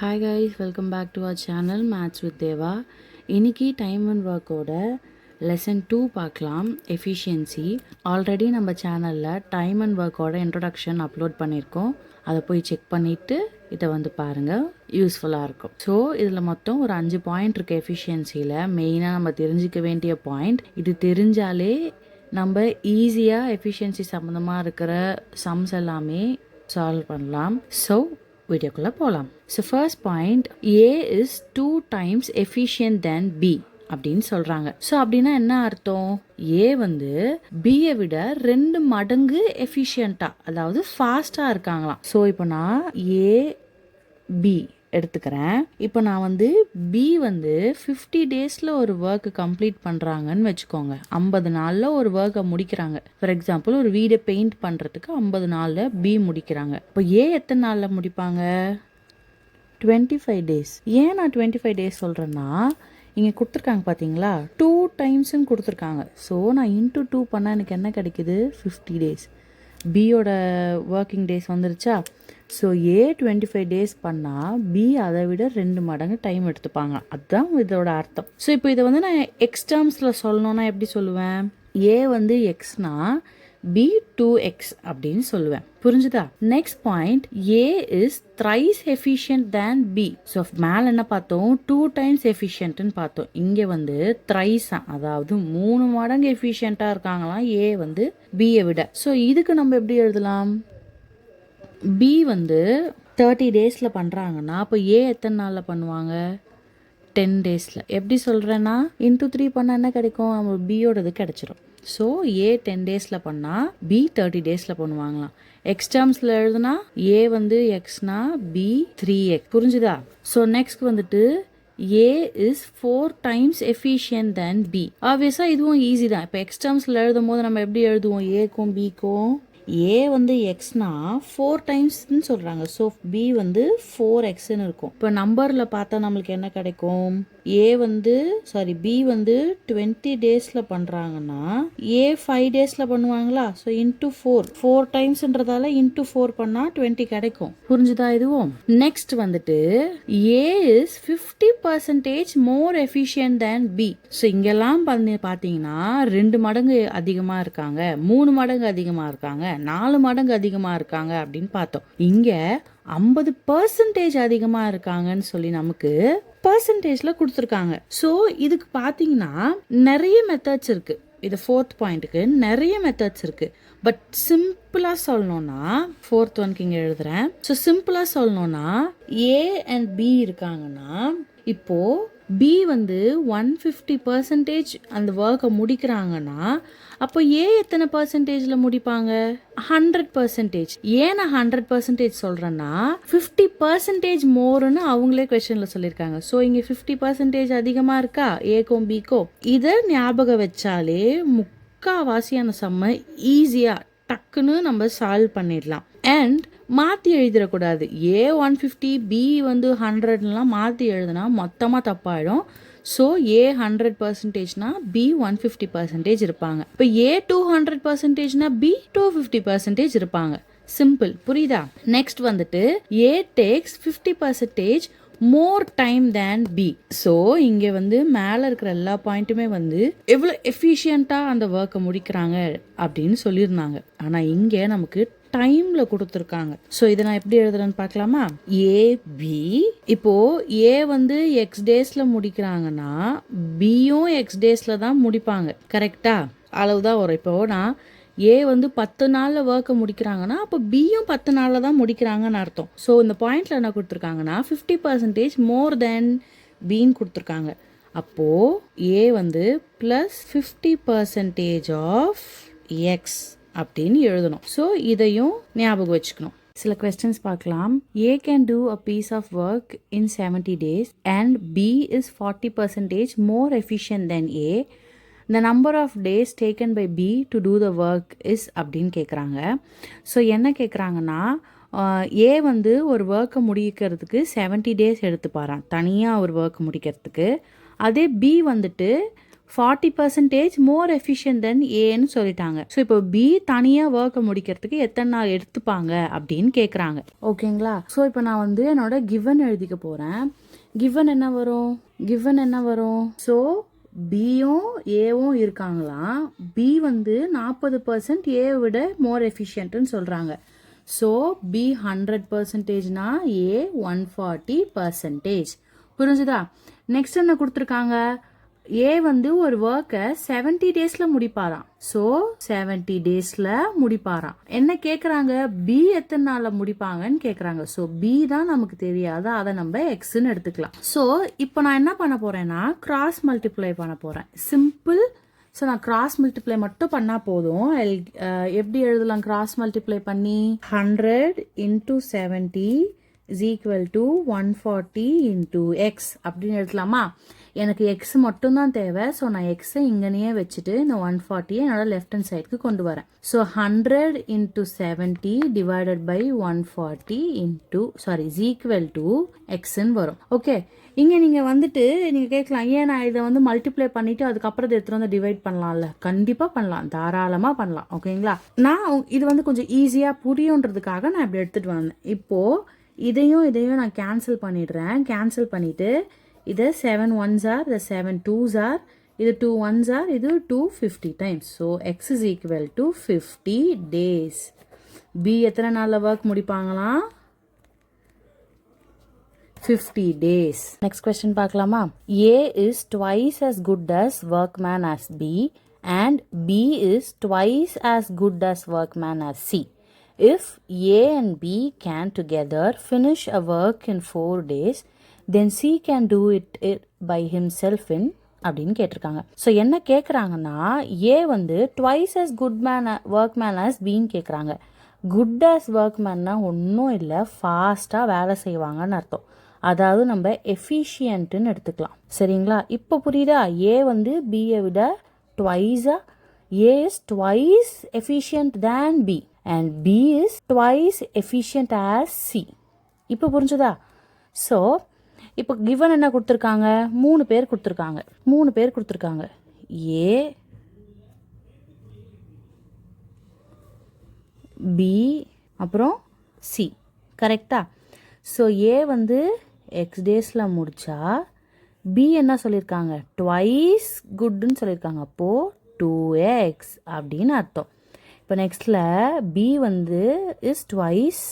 Hi guys, welcome back to our channel maths with Deva. இன்னைக்கு time and ஒர்க்கோட lesson 2 பார்க்கலாம், efficiency. Already நம்ம சேனலில் time and ஒர்க்கோட introduction upload பண்ணியிருக்கோம். அதை போய் செக் பண்ணிவிட்டு இதை பாருங்கள், யூஸ்ஃபுல்லாக இருக்கும். ஸோ இதில் மொத்தம் ஒரு 5 பாயிண்ட் இருக்குது எஃபிஷியன்சியில். மெயினாக நம்ம தெரிஞ்சிக்க வேண்டிய பாயிண்ட் இது. தெரிஞ்சாலே நம்ம ஈஸியாக எஃபிஷியன்சி சம்மந்தமாக இருக்கிற சம்ஸ் எல்லாமே சால்வ் பண்ணலாம். ஸோ வீடியோக்குள்ளே போகலாம். So first point, A is 2 times efficient than B அப்படின்னு சொல்கிறாங்க. ஸோ அப்படின்னா என்ன அர்த்தம்? ஏ பியை விட 2 மடங்கு எஃபிஷியண்ட்டாக, அதாவது ஃபாஸ்ட்டாக இருக்காங்களாம். ஸோ இப்போ நான் ஏ பி எடுத்துக்கிறேன். இப்போ நான் பி 50 டேஸில் ஒரு ஒர்க்கு கம்ப்ளீட் பண்ணுறாங்கன்னு வச்சுக்கோங்க. 50 நாளில் ஒரு ஒர்க்கை முடிக்கிறாங்க. ஃபார் எக்ஸாம்பிள், ஒரு வீடை பெயிண்ட் பண்ணுறதுக்கு 50 நாளில் பி முடிக்கிறாங்க. இப்போ ஏ எத்தனை நாளில் முடிப்பாங்க? 25 டேஸ். ஏன் நான் 25 டேஸ் சொல்கிறேன்னா, இங்கே கொடுத்துருக்காங்க பார்த்தீங்களா, 2 டைம்ஸ்ன்னு கொடுத்துருக்காங்க. ஸோ நான் இன்ட்டு 2 பண்ணால் எனக்கு என்ன கிடைக்குது? 50 டேஸ். பியோட ஒர்க்கிங் டேஸ் வந்துருச்சா? ஸோ ஏ 25 டேஸ் பண்ணால் பி அதை விட 2 மடங்கு டைம் எடுத்துப்பாங்க. அதுதான் இதோட அர்த்தம். ஸோ இப்போ இதை நான் எக்ஸ் டேர்ம்ஸில் சொல்லணுன்னா எப்படி சொல்லுவேன்? ஏ எக்ஸ்னா பி 2x அப்படின்னு சொல்லுவேன். புரிஞ்சுதா? Next point, A is thrice efficient than B. So மேலே என்ன பார்த்தோம்? 2 times எஃபிஷியன்ட்னு பார்த்தோம். இங்கே த்ரைஸா, அதாவது 3 மடங்கு எஃபிஷியண்ட்டாக இருக்காங்களாம் ஏ பியை விட. ஸோ இதுக்கு நம்ம எப்படி எழுதலாம்? பி 30 டேஸில் பண்ணுறாங்கன்னா அப்போ ஏ எத்தனை நாளில் பண்ணுவாங்க? 10 டேஸில். எப்படி சொல்கிறேன்னா, இன்ட்டு 3 பண்ணால் என்ன கிடைக்கும்? நம்ம பியோடது கிடச்சிரும். ஸோ ஏ 10 டேஸில் பண்ணால் பி 30 டேஸில் பண்ணுவாங்களாம். எக்ஸ் டேர்ம்ஸில் எழுதுனா ஏ எக்ஸ்னா பி 3x. புரிஞ்சுதா? So next A is 4 times efficient than B. ஆப்வியஸாக இதுவும் ஈஸி தான். இப்போ எக்ஸ் டேர்ம்ஸில் எழுதும் போது நம்ம எப்படி எழுதுவோம்? ஏக்கும் பிக்கும் ஏ எக்ஸ்னா 4 டைம்ஸ்ன்னு சொல்கிறாங்க. ஸோ பி 4xன்னு இருக்கும். இப்போ நம்பரில் பார்த்தா நம்மளுக்கு என்ன கிடைக்கும்? ஏ பி 20 டேஸில் பண்ணுறாங்கன்னா ஏ 5 டேஸில் பண்ணுவாங்களா? ஸோ இன்ட்டு 4 டைம்ஸ்ன்றதால இன்ட்டு 4 பண்ணால் 20 கிடைக்கும். புரிஞ்சுதா? இதுவும் next A is 50% more efficient than B. So இங்கெல்லாம் பார்த்தீங்கன்னா 2 மடங்கு அதிகமாக இருக்காங்க, 3 மடங்கு அதிகமாக இருக்காங்க, 4 மடங்கு அதிகமாக இருக்காங்க அப்படின்னு பார்த்தோம். இங்கே 50% அதிகமாக இருக்காங்கன்னு சொல்லி நமக்கு பர்சன்டேஜில் கொடுத்துருக்காங்க. ஸோ இதுக்கு பார்த்தீங்கன்னா நிறைய மெத்தட்ஸ் இருக்குது. இது 4th பாயிண்ட்டுக்கு நிறைய மெத்தட்ஸ் இருக்குது. பட் சிம்பிளாக சொல்லணும்னா 4th ஒன்க்கு இங்கே எழுதுறேன். ஸோ சிம்பிளாக சொல்லணும்னா ஏ அண்ட் பி இருக்காங்கன்னா, இப்போது பி 150% அந்த ஒர்க்கை முடிக்கிறாங்கன்னா அப்போ ஏ எத்தனை பர்சன்டேஜில் முடிப்பாங்க? 100%. ஏன் நான் 100% சொல்கிறேன்னா 50% மோர்னு அவங்களே கொஸ்டினில் சொல்லியிருக்காங்க. ஸோ இங்கே 50% அதிகமாக இருக்கா ஏக்கும் பிக்கும்? இதை ஞாபகம் வச்சாலே முக்காவாசியான சம்மை ஈஸியாக டக்குன்னு நம்ம சால்வ் பண்ணிடலாம். அண்ட் மாற்றி எழுதிடக்கூடாது. ஏ 150 பி 100லாம் மாற்றி எழுதுனா மொத்தமாக தப்பாயிடும். ஸோ ஏ 100%னா பி 150% இருப்பாங்க. இப்போ ஏ 200%னா பி 250% இருப்பாங்க. சிம்பிள். புரியுதா? நெக்ஸ்ட் ஏ டேக்ஸ் 50% மோர் டைம் தேன் பி. ஸோ இங்கே மேலே இருக்கிற எல்லா பாயிண்ட்டுமே எவ்வளோ எஃபிஷியண்ட்டாக அந்த ஒர்க்கை முடிக்கிறாங்க அப்படின்னு சொல்லியிருந்தாங்க. ஆனால் இங்கே நமக்கு டைமில் கொடுத்துருக்காங்க. ஸோ இதை நான் எப்படி எழுதுறேன்னு பார்க்கலாமா? ஏபி இப்போ ஏ எக்ஸ் டேஸில் முடிக்கிறாங்கன்னா பியும் எக்ஸ் டேஸில் தான் முடிப்பாங்க. கரெக்டா? அளவு தான் வரும். இப்போ நான் ஏ 10 நாளில் ஒர்க்கை முடிக்கிறாங்கன்னா அப்போ பியும் 10 நாளில் தான் முடிக்கிறாங்கன்னு அர்த்தம். ஸோ இந்த பாயிண்டில் என்ன கொடுத்துருக்காங்கன்னா 50% மோர் தேன் பின்னு கொடுத்துருக்காங்க. அப்போது ஏ +50% ஆஃப் எக்ஸ் அப்படின்னு எழுதணும். ஸோ இதையும் ஞாபகம் வச்சுக்கணும். சில கொஸ்டின்ஸ் பார்க்கலாம். A can do a piece of work in 70 days and B is 40% more efficient than A. The number of days taken by B to do the work is அப்படின்னு கேட்குறாங்க. So என்ன கேட்குறாங்கன்னா, ஏ ஒரு ஒர்க்கை முடிக்கிறதுக்கு 70 days எடுத்துப்பாரான் தனியாக ஒரு ஒர்க் முடிக்கிறதுக்கு. அதே பி 40% மோர் எஃபிஷியன்ட் தென் ஏன்னு சொல்லிட்டாங்க. ஸோ இப்போ பி தனியாக ஒர்க்கை முடிக்கிறதுக்கு எத்தனை நாள் எடுத்துப்பாங்க அப்படின்னு கேட்குறாங்க. ஓகேங்களா? ஸோ இப்போ நான் வந்து என்னோட கிவன் எழுதிக்க போகிறேன். கிவன் என்ன வரும்? ஸோ பியும் ஏவும் இருக்காங்களாம். பி வந்து 40% ஏ விட மோர் எஃபிஷியன்ட்னு சொல்கிறாங்க. ஸோ பி 100%னா ஏ 140%. புரிஞ்சுதா? நெக்ஸ்ட் என்ன கொடுத்துருக்காங்க? ஏ வந்து ஒரு ஒர்க்கை 70 டேஸில் முடிப்பாராம். ஸோ 70 டேஸில் முடிப்பாராம். என்ன கேட்குறாங்க? பி எத்தனை நாளில் முடிப்பாங்கன்னு கேட்குறாங்க. ஸோ பி தான் நமக்கு தெரியாது, அதை நம்ம எக்ஸ்ன்னு எடுத்துக்கலாம். ஸோ இப்போ நான் என்ன பண்ண போகிறேன்னா கிராஸ் மல்டிப்ளை பண்ண போகிறேன். சிம்பிள். ஸோ நான் கிராஸ் மல்டிப்ளை மட்டும் பண்ணால் போதும். எப்படி எழுதலாம் கிராஸ் மல்டிப்ளை பண்ணி? 100 into 70 is equal to 140 into x அப்படின்னு எழுதலாமா? எனக்கு எக்ஸ் மட்டும்தான் தேவை. ஸோ நான் எக்ஸை இங்கனையே வச்சுட்டு இந்த 140 என்னோட லெஃப்ட் ஹேண்ட் சைடுக்கு கொண்டு வரேன். So 100 into 70 divided by 140 into is equal to எக்ஸ்ன்னு வரும். ஓகே, இங்கே நீங்கள் வந்துட்டு நீங்கள் கேட்கலாம், ஏன் நான் இதை வந்து மல்டிப்ளை பண்ணிவிட்டு அதுக்கப்புறம் இதை எடுத்துகிட்டு வந்து டிவைட் பண்ணலாம்ல? கண்டிப்பாக பண்ணலாம், தாராளமாக பண்ணலாம். ஓகேங்களா? நான் இது வந்து கொஞ்சம் ஈஸியாக புரியுன்றதுக்காக நான் இப்படி எடுத்துகிட்டு வந்தேன். இப்போது இதையும் நான் கேன்சல் பண்ணிடுறேன். கேன்சல் பண்ணிவிட்டு இது 7 1s are, the 7 2s are, இது 2 1s are, இது 250 times. So x is equal to 50 days. B எத்தனை நாளில் ஒர்க் முடிப்பாங்களாம்? 50 days. Next question பார்க்கலாமா? A is twice as good as workman as B and B is twice as good as workman as C. If A and B can together finish a work in 4 days, then C can do it by himself in அப்படின்னு கேட்டிருக்காங்க. So என்ன கேட்குறாங்கன்னா, ஏ வந்து twice as good workmen as பின்னு கேட்குறாங்க. Good as ஒர்க்மேன்னா ஒன்றும் இல்லை, ஃபாஸ்ட்டாக வேலை செய்வாங்கன்னு அர்த்தம். அதாவது நம்ம எஃபிஷியன்ட்டுன்னு எடுத்துக்கலாம். சரிங்களா? இப்போ புரியுதா? ஏ வந்து பியை விட ட்வைஸாக, A is twice efficient than B and B is twice efficient as C. இப்போ புரிஞ்சுதா? ஸோ இப்போ கிவன் என்ன கொடுத்துருக்காங்க? 3 பேர் கொடுத்துருக்காங்க. ஏ, பி, அப்புறம் சி. கரெக்டா? ஸோ ஏ வந்து எக்ஸ் டேஸில் முடித்தா பி என்ன சொல்லியிருக்காங்க? ட்வைஸ் குட்னு சொல்லியிருக்காங்க. அப்போது 2x அப்படின்னு அர்த்தம். இப்போ நெக்ஸ்டில் பி வந்து is twice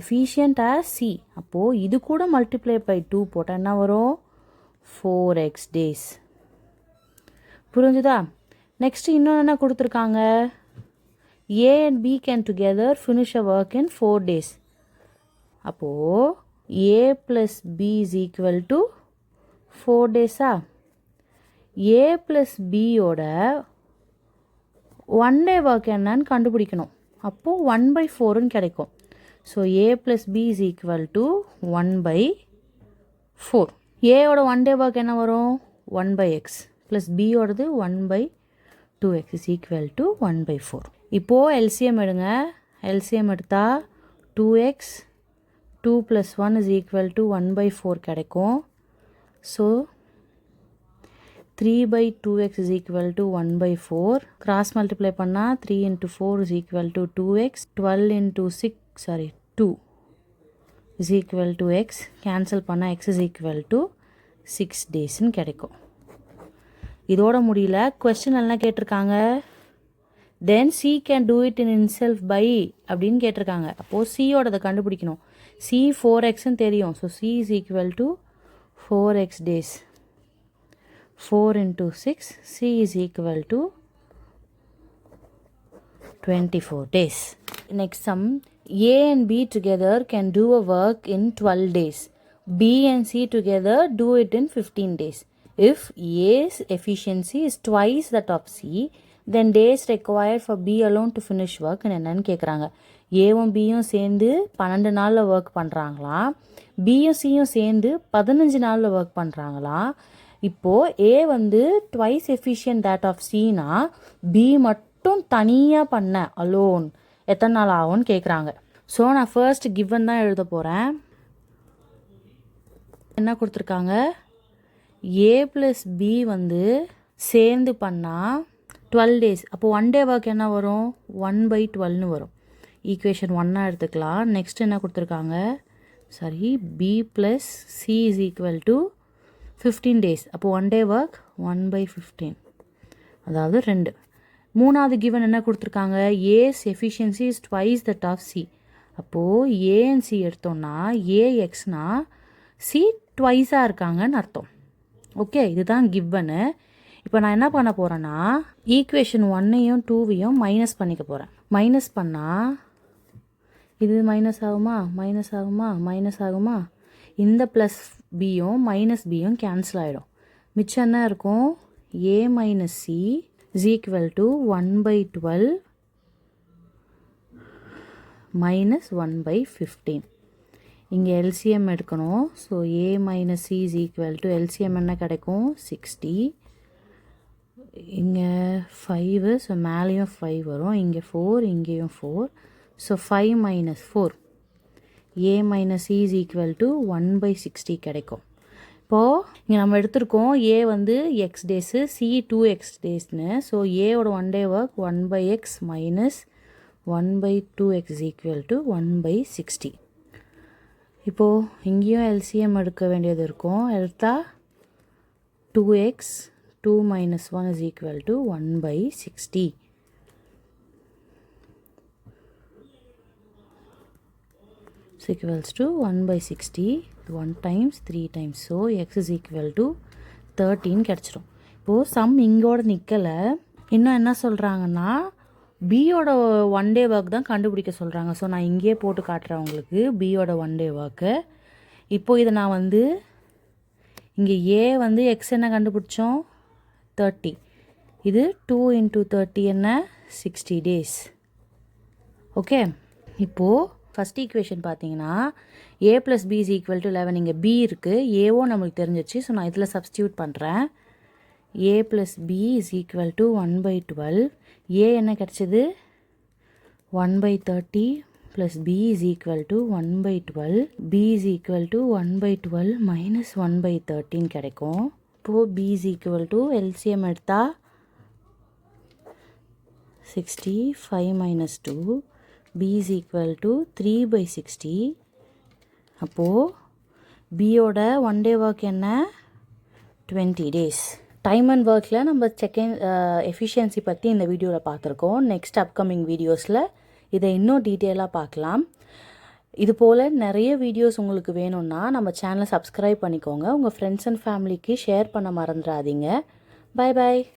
efficient as C. அப்போது இது கூட மல்டிப்ளை பை 2 போட்டால் என்ன வரும்? 4x days. புரிஞ்சுதா? நெக்ஸ்ட் இன்னொன்று என்ன கொடுத்துருக்காங்க? A and B can together finish a work in 4 days. அப்போது A plus B is equal to 4 days-ஆ? ஏ ப்ளஸ் பியோட 1 day ஒர்க் என்னன்னு கண்டுபிடிக்கணும். அப்போது 1/4ன்னு கிடைக்கும். So A plus B is equal to 1/4. ஏயோட 1 day ஒர்க் என்ன வரும்? 1/x ப்ளஸ் பியோடது 1/2x இஸ் ஈக்குவல் டு 1/4. இப்போது எல்சிஎம் எடுங்க. எல்சிஎம் எடுத்தால் 2x 2 + 1 இஸ் ஈக்குவல் டு 1/4 கிடைக்கும். So 3/2x is equal to 1/4. Cross multiply பண்ணால் 3 into 4 is equal to 2x. 12 into 2 is equal to x. Cancel பண்ணால் x is equal to 6 daysன்னு கிடைக்கும். இதோட முடியல. கொஸ்டின் எல்லாம் கேட்டிருக்காங்க, then C can do it in himself by அப்படின்னு கேட்டிருக்காங்க. அப்போது சியோடதை கண்டுபிடிக்கணும். சி 4xன்னு தெரியும். So C is equal to 4x days. 4 into 6, C is equal to 24 days. Next sum, A and B together can do a work in 12 days. B and C together do it in 15 days. If A's efficiency is twice that of C, then days required for B alone to finish work என்னன்னு கேட்குறாங்க. ஏவும் பியும் சேர்ந்து 12 நாளில் work பண்ணுறாங்களாம். பியும் சியும் சேர்ந்து 15 நாளில் work பண்ணுறாங்களாம். இப்போது ஏ வந்து ட்வைஸ் எஃபிஷியன்ட் தேட் ஆஃப் சினா பி மட்டும் தனியாக பண்ண அலோன் எத்தனை நாள் ஆகும்னு கேட்குறாங்க. ஸோ நான் ஃபர்ஸ்ட் கிவன் தான் எழுத போகிறேன். என்ன கொடுத்துருக்காங்க? ஏ ப்ளஸ் பி வந்து சேர்ந்து பண்ணால் 12 days. அப்போது 1 day ஒர்க் என்ன வரும்? 1/12ன்னு வரும். ஈக்குவேஷன் 1 எடுத்துக்கலாம். நெக்ஸ்ட் என்ன கொடுத்துருக்காங்க? b + c = 15 days. அப்போது 1 day ஒர்க் 1/15, அதாவது 2. மூணாவது கிவன் என்ன கொடுத்துருக்காங்க? A's efficiency is twice that of C. அப்போது ஏ அண்ட் சி எடுத்தோம்னா ஏஎக்ஸ்னா சி ட்வைஸாக இருக்காங்கன்னு அர்த்தம். ஓகே, இதுதான் கிவனு. இப்போ நான் என்ன பண்ண போகிறேன்னா ஈக்குவேஷன் 1ஐயும் 2வையும் மைனஸ் பண்ணிக்க போகிறேன். மைனஸ் பண்ணால் இது மைனஸ் ஆகுமா? மைனஸ் ஆகுமா? இந்த ப்ளஸ் பியும் மைனஸ் பியும் கேன்சல் ஆகிடும். மிச்சம் என்ன இருக்கும்? a - c = 1/12 - 1/15. இங்கே எல்சிஎம் எடுக்கணும். ஸோ a - c = எல்சிஎம் என்ன கிடைக்கும்? 60. இங்கே 5, ஸோ மேலேயும் 5 வரும். இங்கே 4, இங்கேயும் 4. ஸோ 5 - 4 a - c = 1/60 கிடைக்கும். இப்போது இங்கே நம்ம எடுத்திருக்கோம் a வந்து x டேஸு, c 2x டேஸ்னு. ஸோ ஏவோட 1 day ஒர்க் 1/x - 1/2x = 1/60. இப்போது இங்கேயும் எல்சிஎம் எடுக்க வேண்டியது இருக்கும். எடுத்தால் 2x 2 - 1 = 1/60. equals to 1/60. 1 times 3 times. So x is equal to 13 கிடச்சிரும். இப்போது சம் இங்கோட நிற்கலை. இன்னும் என்ன சொல்கிறாங்கன்னா பியோட 1 day ஒர்க் தான் கண்டுபிடிக்க சொல்கிறாங்க. ஸோ நான் இங்கேயே போட்டு காட்டுறேன் உங்களுக்கு பியோட 1 day ஒர்க்கு. இப்போது இதை நான் வந்து இங்கே ஏ வந்து எக்ஸ் என்ன கண்டுபிடிச்சோம்? 30. இது 2 × 30 என்ன? 60 days. ஓகே, இப்போது ஃபஸ்ட் ஈக்குவேஷன் பார்த்தீங்கன்னா a + b = 11. இங்கே b இருக்குது, ஏவும் நம்மளுக்கு தெரிஞ்சிச்சு. ஸோ நான் இதில் சப்ஸ்டியூட் பண்ணுறேன். a + b = 1/12. a என்ன கிடச்சிது? 1/30 + b = 1/12. b = 1/12 - 1/13 கிடைக்கும். இப்போது b = எல்சிஎம் எடுத்தால் 60. 5 - 2 b = 3/60. அப்போது பியோட 1 day ஒர்க் என்ன? 20 days. டைம் அண்ட் ஒர்க்கில் நம்ம எஃபிஷியன்சி பற்றி இந்த வீடியோவில் பார்த்துருக்கோம். நெக்ஸ்ட் அப்கமிங் வீடியோஸில் இதை இன்னும் டீட்டெயிலாக பார்க்கலாம். இது போல் நிறைய வீடியோஸ் உங்களுக்கு வேணும்னா நம்ம சேனலை சப்ஸ்கிரைப் பண்ணிக்கோங்க. உங்கள் ஃப்ரெண்ட்ஸ் அண்ட் ஃபேமிலிக்கு ஷேர் பண்ண மறந்துடாதீங்க. பை.